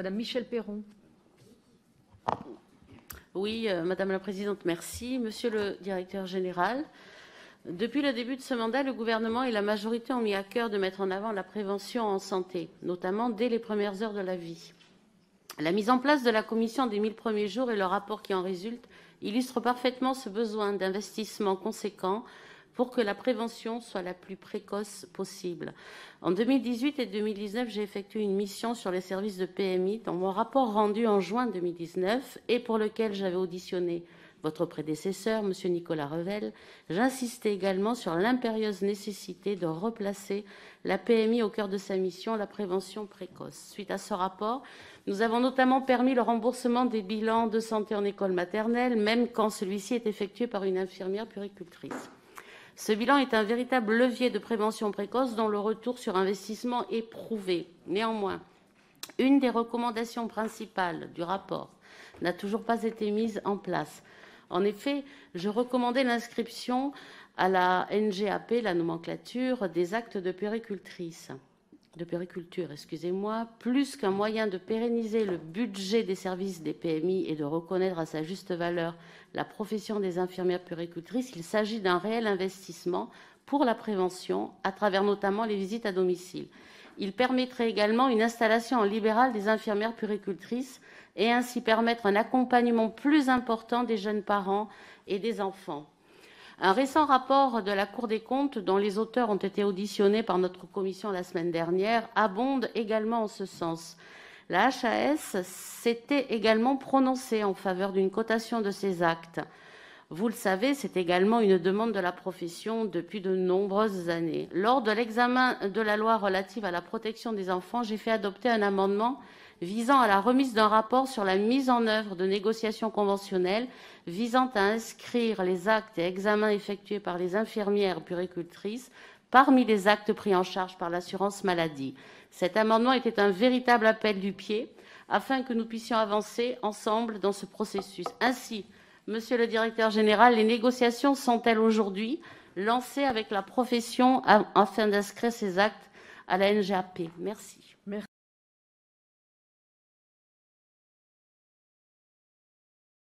Madame Michèle Peyron. Oui, Madame la Présidente, merci. Monsieur le Directeur général, depuis le début de ce mandat, le gouvernement et la majorité ont mis à cœur de mettre en avant la prévention en santé, notamment dès les premières heures de la vie. La mise en place de la commission des 1000 premiers jours et le rapport qui en résulte illustrent parfaitement ce besoin d'investissement conséquent pour que la prévention soit la plus précoce possible. En 2018 et 2019, j'ai effectué une mission sur les services de PMI dans mon rapport rendu en juin 2019 et pour lequel j'avais auditionné votre prédécesseur, M. Nicolas Revel. J'insistais également sur l'impérieuse nécessité de replacer la PMI au cœur de sa mission, la prévention précoce. Suite à ce rapport, nous avons notamment permis le remboursement des bilans de santé en école maternelle, même quand celui-ci est effectué par une infirmière puéricultrice. Ce bilan est un véritable levier de prévention précoce dont le retour sur investissement est prouvé. Néanmoins, une des recommandations principales du rapport n'a toujours pas été mise en place. En effet, je recommandais l'inscription à la NGAP, la nomenclature, des actes de puériculture, plus qu'un moyen de pérenniser le budget des services des PMI et de reconnaître à sa juste valeur la profession des infirmières puéricultrices. Il s'agit d'un réel investissement pour la prévention, à travers notamment les visites à domicile. Il permettrait également une installation en libéral des infirmières puéricultrices et ainsi permettre un accompagnement plus important des jeunes parents et des enfants. Un récent rapport de la Cour des comptes, dont les auteurs ont été auditionnés par notre commission la semaine dernière, abonde également en ce sens. La HAS s'était également prononcée en faveur d'une cotation de ces actes. Vous le savez, c'est également une demande de la profession depuis de nombreuses années. Lors de l'examen de la loi relative à la protection des enfants, j'ai fait adopter un amendement visant à la remise d'un rapport sur la mise en œuvre de négociations conventionnelles visant à inscrire les actes et examens effectués par les infirmières puéricultrices parmi les actes pris en charge par l'assurance maladie. Cet amendement était un véritable appel du pied afin que nous puissions avancer ensemble dans ce processus. Ainsi, Monsieur le Directeur général, les négociations sont-elles aujourd'hui lancées avec la profession afin d'inscrire ces actes à la NGAP? Merci.